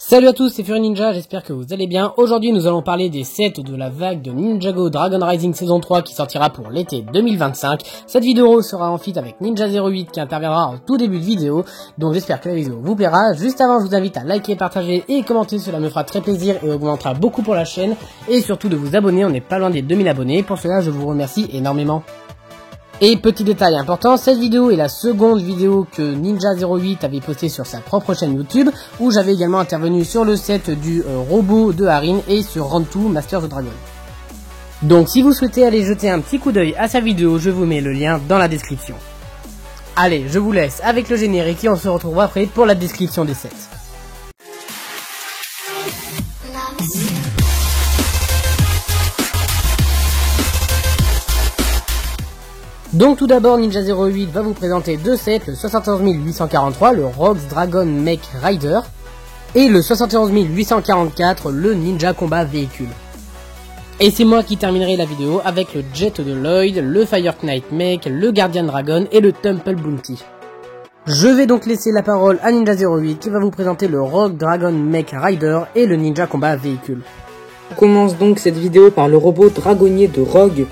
Salut à tous, c'est Fury Ninja, j'espère que vous allez bien. Aujourd'hui nous allons parler des sets de la vague de Ninjago Dragon Rising saison 3 qui sortira pour l'été 2025. Cette vidéo sera en feat avec Ninja08 qui interviendra en tout début de vidéo, donc j'espère que la vidéo vous plaira. Juste avant, je vous invite à liker, partager et commenter, cela me fera très plaisir et augmentera beaucoup pour la chaîne. Et surtout de vous abonner, on n'est pas loin des 2000 abonnés, pour cela je vous remercie énormément. Et petit détail important, cette vidéo est la seconde vidéo que Ninja08 avait postée sur sa propre chaîne YouTube, où j'avais également intervenu sur le set du robot de Harin et sur Round 2 Master the Dragon. Donc si vous souhaitez aller jeter un petit coup d'œil à sa vidéo, je vous mets le lien dans la description. Allez, je vous laisse avec le générique et on se retrouve après pour la description des sets. Donc tout d'abord, Ninja08 va vous présenter deux sets, le 71843, le Rogue's Dragon Mech Rider, et le 71844, le Ninja Combat Véhicule. Et c'est moi qui terminerai la vidéo avec le Jet de Lloyd, le Fire Knight Mech, le Guardian Dragon et le Temple Bounty. Je vais donc laisser la parole à Ninja08 qui va vous présenter le Rogue Dragon Mech Rider et le Ninja Combat Véhicule. On commence donc cette vidéo par le robot dragonnier de Rogue,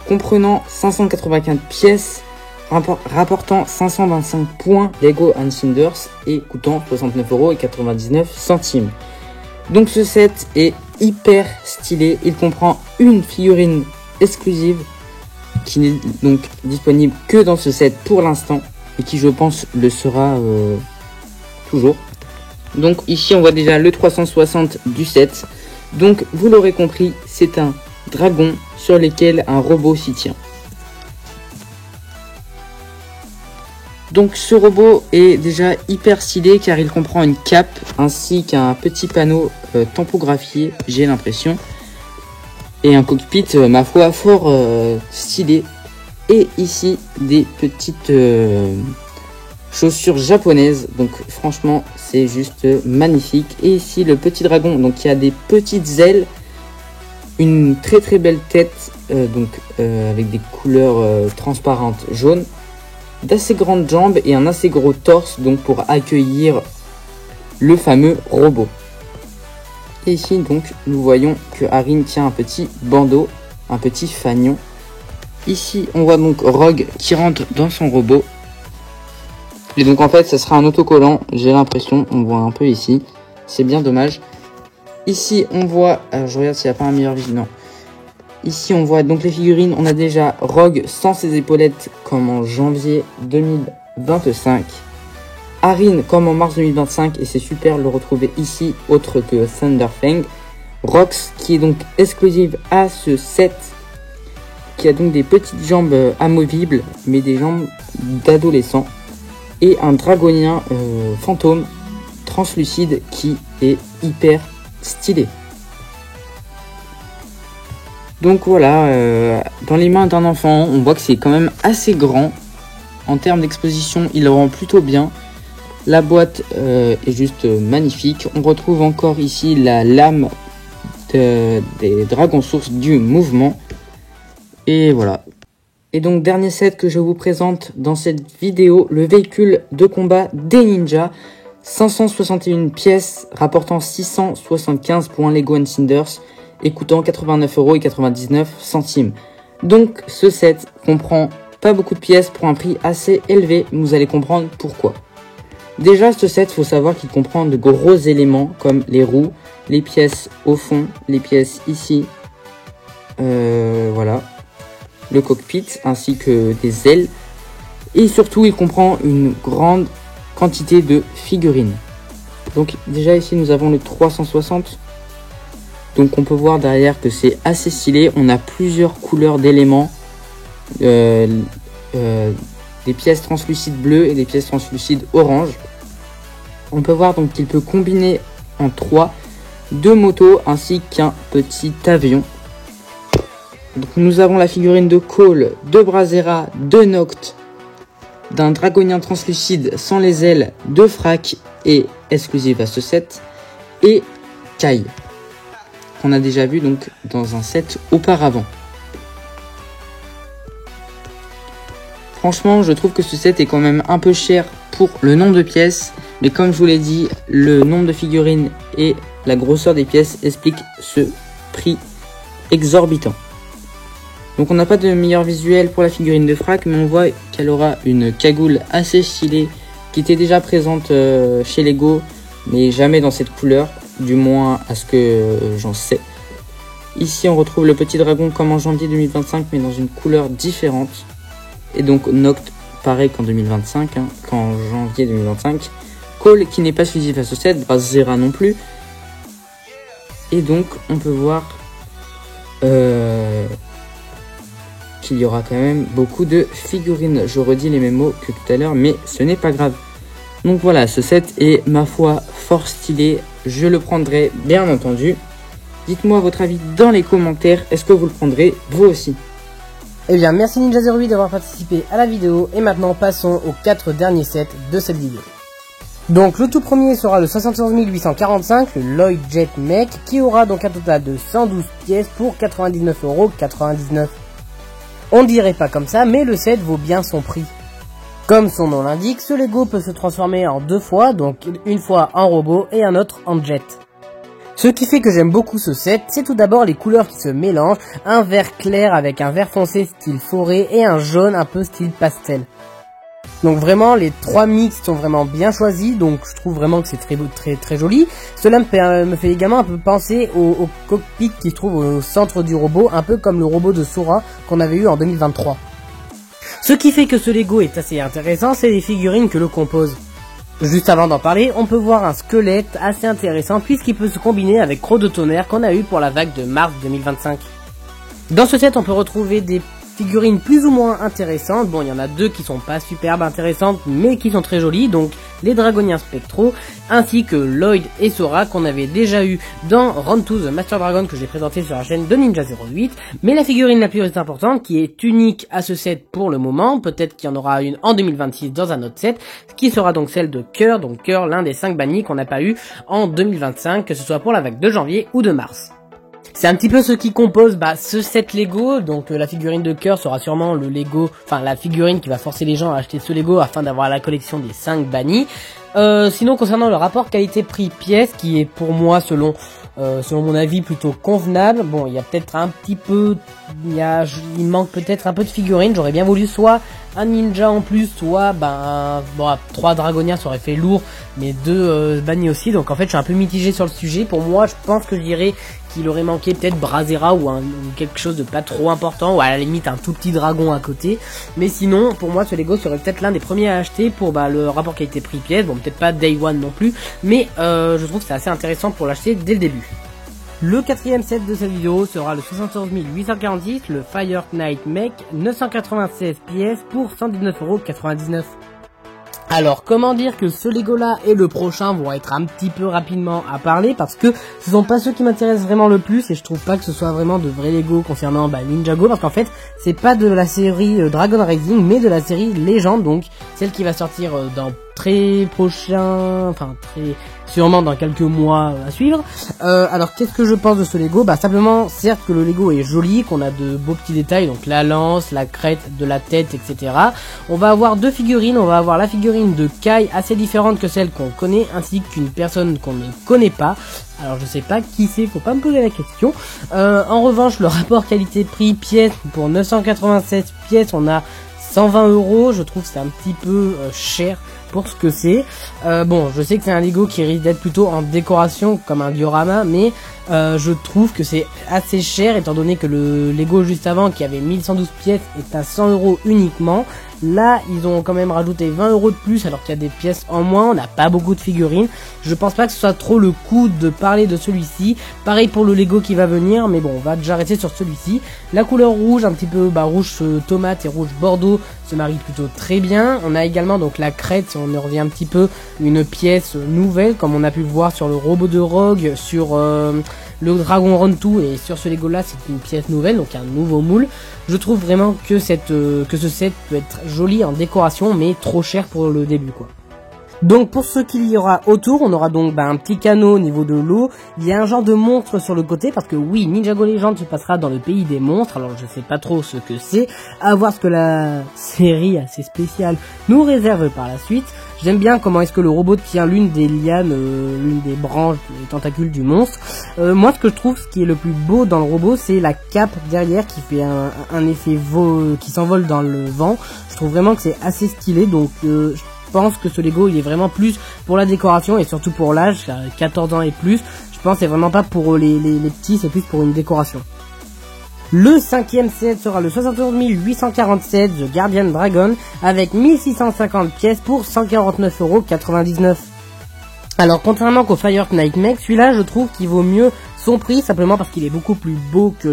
comprenant 595 pièces, rapportant 525 points Lego Cinders et coûtant 69,99 €. Donc ce set est hyper stylé, il comprend une figurine exclusive qui n'est donc disponible que dans ce set pour l'instant et qui je pense le sera toujours. Donc ici on voit déjà le 360 du set, donc vous l'aurez compris, c'est un dragon sur lesquels un robot s'y tient. Donc ce robot est déjà hyper stylé car il comprend une cape ainsi qu'un petit panneau tampographié, j'ai l'impression, et un cockpit ma foi fort stylé, et ici des petites chaussures japonaises, donc franchement c'est juste magnifique. Et ici le petit dragon, donc qui a des petites ailes, une très belle tête, avec des couleurs transparentes jaunes, d'assez grandes jambes et un assez gros torse, donc pour accueillir le fameux robot. Et ici donc nous voyons que Harin tient un petit bandeau, un petit fanion. Ici on voit donc Rogue qui rentre dans son robot. Et donc en fait ça sera un autocollant, j'ai l'impression, on voit un peu ici, c'est bien dommage. Ici on voit, alors je regarde s'il n'y a pas un meilleur visuel, non. Ici on voit donc les figurines, on a déjà Rogue sans ses épaulettes comme en janvier 2025. Harin comme en mars 2025 et c'est super de le retrouver ici, autre que Thunderfang. Rox qui est donc exclusive à ce set, qui a donc des petites jambes amovibles mais des jambes d'adolescent. Et un dragonien fantôme translucide qui est hyper stylé. Donc voilà, dans les mains d'un enfant, on voit que c'est quand même assez grand. En termes d'exposition, il le rend plutôt bien. La boîte est juste magnifique. On retrouve encore ici la lame des dragons sources du mouvement. Et voilà. Et donc dernier set que je vous présente dans cette vidéo, le véhicule de combat des ninjas. 561 pièces, rapportant 675 points Lego Cinders et coûtant 89,99 €. Donc ce set comprend pas beaucoup de pièces pour un prix assez élevé, vous allez comprendre pourquoi. Déjà ce set, faut savoir qu'il comprend de gros éléments comme les roues, les pièces au fond, les pièces ici, voilà, le cockpit ainsi que des ailes, et surtout il comprend une grande quantité de figurines. Donc déjà ici nous avons le 360, donc on peut voir derrière que c'est assez stylé. On a plusieurs couleurs d'éléments, des pièces translucides bleues et des pièces translucides orange. On peut voir donc qu'il peut combiner en 3 deux motos ainsi qu'un petit avion. Donc nous avons la figurine de Cole, de Brazera, de Noct, d'un dragonien translucide sans les ailes, de Frac et exclusive à ce set, et Kai, qu'on a déjà vu donc dans un set auparavant. Franchement, je trouve que ce set est quand même un peu cher pour le nombre de pièces, Mais comme je vous l'ai dit, le nombre de figurines et la grosseur des pièces expliquent ce prix exorbitant. Donc on n'a pas de meilleur visuel pour la figurine de Frac, mais on voit qu'elle aura une cagoule assez stylée qui était déjà présente chez Lego, mais jamais dans cette couleur, du moins à ce que j'en sais. Ici on retrouve le petit dragon comme en janvier 2025, mais dans une couleur différente. Et donc Noct, pareil qu'en 2025, qu'en janvier 2025. Cole qui n'est pas exclusif à ce set, Zera non plus. Et donc on peut voir qu'il y aura quand même beaucoup de figurines. Je redis les mêmes mots que tout à l'heure, mais ce n'est pas grave. Donc voilà, ce set est ma foi fort stylé. Je le prendrai bien entendu. Dites-moi votre avis dans les commentaires. Est-ce que vous le prendrez vous aussi? Eh bien, merci Ninja08 d'avoir participé à la vidéo. Et maintenant, passons aux 4 derniers sets de cette vidéo. Donc, le tout premier sera le 71 845, le Lloyd Jet Mech, qui aura donc un total de 112 pièces pour 99,99 €. On dirait pas comme ça, mais le set vaut bien son prix. Comme son nom l'indique, ce Lego peut se transformer en 2 fois, donc une fois en robot et un autre en jet. Ce qui fait que j'aime beaucoup ce set, c'est tout d'abord les couleurs qui se mélangent, un vert clair avec un vert foncé style forêt et un jaune un peu style pastel. Donc vraiment les 3 mix sont vraiment bien choisis, donc je trouve vraiment que c'est très joli. Cela me fait également un peu penser au cockpit qui se trouve au centre du robot, un peu comme le robot de Sora qu'on avait eu en 2023. Ce qui fait que ce Lego est assez intéressant, c'est les figurines que le composent. Juste avant d'en parler, on peut voir un squelette assez intéressant puisqu'il peut se combiner avec Croc de Tonnerre qu'on a eu pour la vague de mars 2025. Dans ce set, on peut retrouver des figurines plus ou moins intéressantes. Bon, il y en a 2 qui sont pas superbes intéressantes, mais qui sont très jolies. Donc, les Dragoniens spectraux, ainsi que Lloyd et Sora, qu'on avait déjà eu dans Run to the Master Dragon, que j'ai présenté sur la chaîne de Ninja08. Mais la figurine la plus importante, qui est unique à ce set pour le moment, peut-être qu'il y en aura une en 2026 dans un autre set, qui sera donc celle de Cœur, donc Cœur, l'un des 5 bannis qu'on n'a pas eu en 2025, que ce soit pour la vague de janvier ou de mars. C'est un petit peu ce qui compose ce set Lego, donc la figurine de Cœur sera sûrement le Lego, enfin la figurine qui va forcer les gens à acheter ce Lego afin d'avoir la collection des 5 bannis. Sinon concernant le rapport qualité-prix pièce qui est pour moi selon mon avis plutôt convenable, bon il y a peut-être un petit peu, il manque peut-être un peu de figurines, j'aurais bien voulu soit un ninja en plus, soit 3 dragoniens ça aurait fait lourd, mais 2 bannis aussi, donc en fait je suis un peu mitigé sur le sujet. Pour moi je pense que je dirais qu'il aurait manqué peut-être Brazera ou quelque chose de pas trop important, ou à la limite un tout petit dragon à côté. Mais sinon, pour moi, ce Lego serait peut-être l'un des premiers à acheter pour le rapport qualité-prix-pièce. Bon, peut-être pas Day One non plus, mais je trouve que c'est assez intéressant pour l'acheter dès le début. Le 4e set de cette vidéo sera le 71 846, le Fire Knight Mech, 996 pièces pour 119,99 €. Alors, comment dire que ce Lego là et le prochain vont être un petit peu rapidement à parler, parce que ce sont pas ceux qui m'intéressent vraiment le plus, et je trouve pas que ce soit vraiment de vrais Lego concernant Ninjago, parce qu'en fait c'est pas de la série Dragon Rising mais de la série Légende, donc celle qui va sortir dans sûrement dans quelques mois à suivre. Alors qu'est-ce que je pense de ce Lego? Simplement, certes que le Lego est joli, qu'on a de beaux petits détails, donc la lance, la crête de la tête, etc. On va avoir 2 figurines, on va avoir la figurine de Kai assez différente que celle qu'on connaît, ainsi qu'une personne qu'on ne connaît pas. Alors je sais pas qui c'est, faut pas me poser la question. En revanche, le rapport qualité-prix pièce pour 987 pièces, on a 120 €, je trouve que c'est un petit peu cher pour ce que c'est. Bon, je sais que c'est un Lego qui risque d'être plutôt en décoration comme un diorama, mais je trouve que c'est assez cher étant donné que le Lego juste avant qui avait 1112 pièces est à 100 € uniquement. Là, ils ont quand même rajouté 20 € de plus alors qu'il y a des pièces en moins, on n'a pas beaucoup de figurines. Je pense pas que ce soit trop le coup de parler de celui-ci. Pareil pour le Lego qui va venir, mais bon, on va déjà rester sur celui-ci. La couleur rouge, un petit peu rouge tomate et rouge bordeaux, se marie plutôt très bien. On a également donc la crête, si on revient un petit peu, une pièce nouvelle, comme on a pu le voir sur le robot de Rogue, sur le Dragon Run 2, et sur ce Lego là c'est une pièce nouvelle, donc un nouveau moule. Je trouve vraiment que ce set peut être joli en décoration, mais trop cher pour le début quoi. Donc pour ce qu'il y aura autour, on aura donc un petit canot au niveau de l'eau, il y a un genre de monstre sur le côté, parce que oui, Ninjago Legend se passera dans le pays des monstres, alors je sais pas trop ce que c'est, à voir ce que la série assez spéciale nous réserve par la suite. J'aime bien comment est-ce que le robot tient l'une des lianes, l'une des branches, les tentacules du monstre. Moi, ce que je trouve, ce qui est le plus beau dans le robot, c'est la cape derrière qui fait un effet qui s'envole dans le vent. Je trouve vraiment que c'est assez stylé, donc je pense que ce Lego il est vraiment plus pour la décoration et surtout pour l'âge, 14 ans et plus. Je pense que c'est vraiment pas pour les petits, c'est plus pour une décoration. Le 5e set sera le 71 847 The Guardian Dragon avec 1650 pièces pour 149,99 €. Alors contrairement qu'au Fire Knight Mech, celui-là je trouve qu'il vaut mieux son prix simplement parce qu'il est beaucoup plus beau que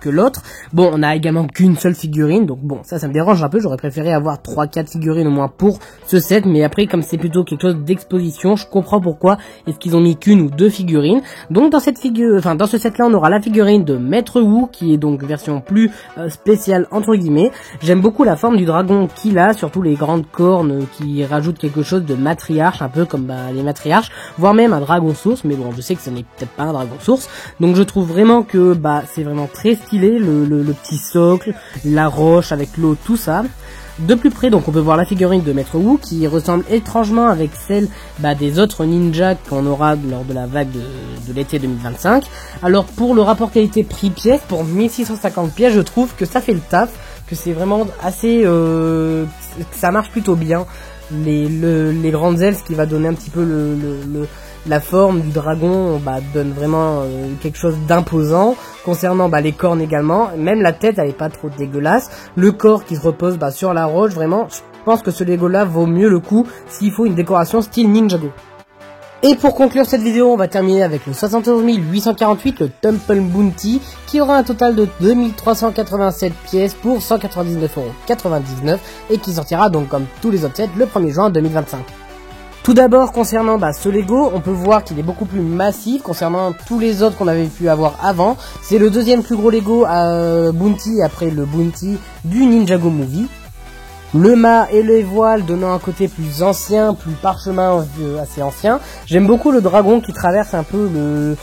l'autre. Bon, on a également qu'une seule figurine, donc bon, ça me dérange un peu, j'aurais préféré avoir 3-4 figurines au moins pour ce set, mais après comme c'est plutôt quelque chose d'exposition, je comprends pourquoi est-ce qu'ils ont mis qu'une ou deux figurines. Donc dans ce set là, on aura la figurine de Maître Wu qui est donc version plus spéciale entre guillemets. J'aime beaucoup la forme du dragon qu'il a, surtout les grandes cornes qui rajoutent quelque chose de matriarche, un peu comme les matriarches, voire même un dragon source, mais bon, je sais que ce n'est peut-être pas un dragon source. Donc je trouve vraiment que c'est vraiment très stylé, le petit socle, la roche avec l'eau, tout ça. De plus près, donc on peut voir la figurine de Maître Wu qui ressemble étrangement avec celle des autres ninjas qu'on aura lors de la vague de l'été 2025. Alors pour le rapport qualité-prix pièce, pour 1650 pièces, je trouve que ça fait le taf, que c'est vraiment assez, que ça marche plutôt bien. Les grandes ailes, ce qui va donner un petit peu la forme du dragon, donne vraiment quelque chose d'imposant. Concernant les cornes également, même la tête elle est pas trop dégueulasse. Le corps qui se repose sur la roche, vraiment, je pense que ce Lego là vaut mieux le coup s'il faut une décoration style Ninjago. Et pour conclure cette vidéo, on va terminer avec le 71 848, le Temple Bounty, qui aura un total de 2387 pièces pour 199,99 € et qui sortira donc comme tous les autres sets le 1er juin 2025. Tout d'abord, concernant ce Lego, on peut voir qu'il est beaucoup plus massif concernant tous les autres qu'on avait pu avoir avant. C'est le deuxième plus gros Lego Bounty après le Bounty du Ninjago Movie. Le mât et les voiles donnant un côté plus ancien, plus parchemin assez ancien. J'aime beaucoup le dragon qui traverse un peu le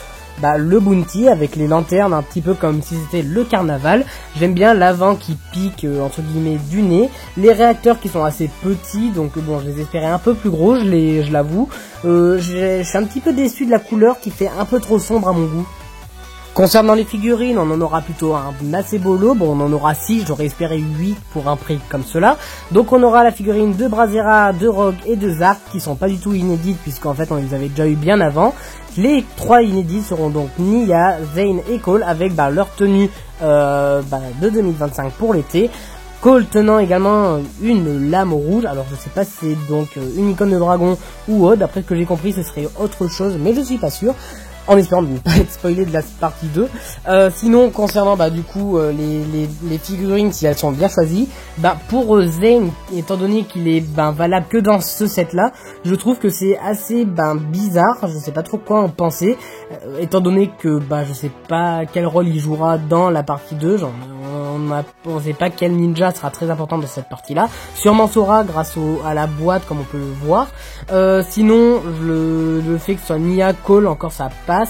Bounty avec les lanternes un petit peu comme si c'était le carnaval. J'aime bien l'avant qui pique entre guillemets du nez. Les réacteurs qui sont assez petits, donc bon, je les espérais un peu plus gros, je l'avoue. Je suis un petit peu déçu de la couleur qui fait un peu trop sombre à mon goût. Concernant les figurines, on en aura plutôt un assez beau lot. Bon, on en aura 6, j'aurais espéré 8 pour un prix comme cela. Donc on aura la figurine de Brazzera, de Rogue et de Zark qui sont pas du tout inédites puisqu'en fait on les avait déjà eu bien avant. Les 3 inédites seront donc Nia, Zane et Cole avec leur tenue de 2025 pour l'été. Cole tenant également une lame rouge, alors je sais pas si c'est donc une icône de dragon ou autre, d'après ce que j'ai compris ce serait autre chose mais je suis pas sûr. En espérant de ne pas être spoilé de la partie 2. Sinon, concernant du coup les figurines, si elles sont bien choisies, pour Zane, étant donné qu'il est valable que dans ce set là, je trouve que c'est assez bizarre, je sais pas trop quoi en penser, étant donné que je sais pas quel rôle il jouera dans la partie 2, on sait pas quel ninja sera très important dans cette partie là, sûrement Sora grâce à la boîte comme on peut le voir. Sinon le fait que ce soit Nia, Cole, encore ça passe.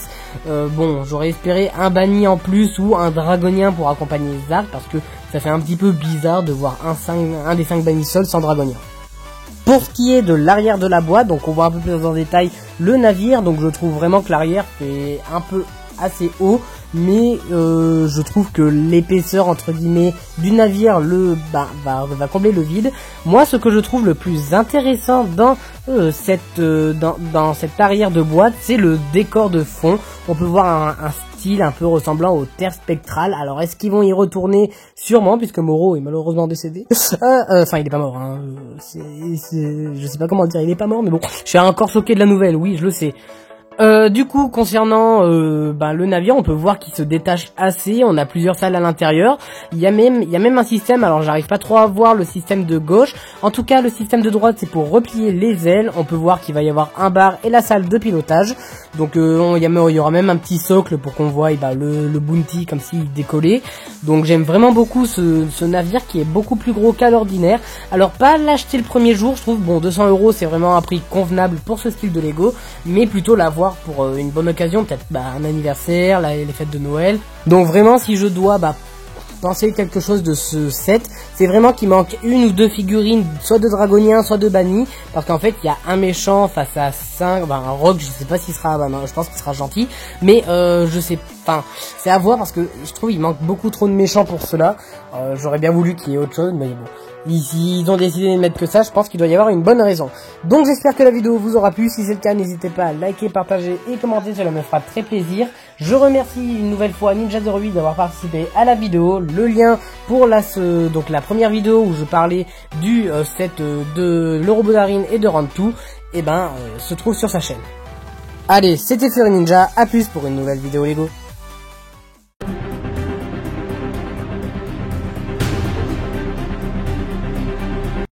Bon, j'aurais espéré un banni en plus ou un dragonien pour accompagner Zark parce que ça fait un petit peu bizarre de voir un des 5 bannis seuls sans dragonien. Pour ce qui est de l'arrière de la boîte, donc on voit un peu plus en détail le navire, donc je trouve vraiment que l'arrière fait un peu assez haut, mais je trouve que l'épaisseur entre guillemets du navire va combler le vide. Moi, ce que je trouve le plus intéressant dans cette arrière de boîte, c'est le décor de fond. On peut voir un style un peu ressemblant aux terres spectrales. Alors est-ce qu'ils vont y retourner? Sûrement, puisque Moro est malheureusement décédé. Enfin, il est pas mort, hein. Je sais pas comment dire, il est pas mort, mais bon, je suis encore choqué de la nouvelle, oui, je le sais. Du coup, concernant le navire, on peut voir qu'il se détache assez. On a plusieurs salles à l'intérieur. Il y a même un système. Alors, j'arrive pas trop à voir le système de gauche. En tout cas, le système de droite, c'est pour replier les ailes. On peut voir qu'il va y avoir un bar et la salle de pilotage. Donc, il y aura même un petit socle pour qu'on voie le Bounty comme s'il décollait. Donc, j'aime vraiment beaucoup ce navire qui est beaucoup plus gros qu'à l'ordinaire. Alors, pas l'acheter le premier jour, je trouve. Bon, 200 €, c'est vraiment un prix convenable pour ce style de Lego, mais plutôt l'avoir pour une bonne occasion, peut-être un anniversaire, les fêtes de Noël. Donc vraiment, si je dois pensez quelque chose de ce set. C'est vraiment qu'il manque une ou deux figurines, soit de Dragonien, soit de Banni, parce qu'en fait il y a un méchant face à 5, ben un Rogue, je sais pas s'il sera, non, je pense qu'il sera gentil, mais je sais, enfin c'est à voir parce que je trouve il manque beaucoup trop de méchants pour cela. J'aurais bien voulu qu'il y ait autre chose, mais bon. Ils ont décidé de mettre que ça, je pense qu'il doit y avoir une bonne raison. Donc j'espère que la vidéo vous aura plu, si c'est le cas n'hésitez pas à liker, partager et commenter, cela me fera très plaisir. Je remercie une nouvelle fois Ninja08 d'avoir participé à la vidéo. Le lien pour donc la première vidéo où je parlais du set de le robot d'Arin et de Rantou, se trouve sur sa chaîne. Allez, c'était Fury Ninja, à plus pour une nouvelle vidéo Lego.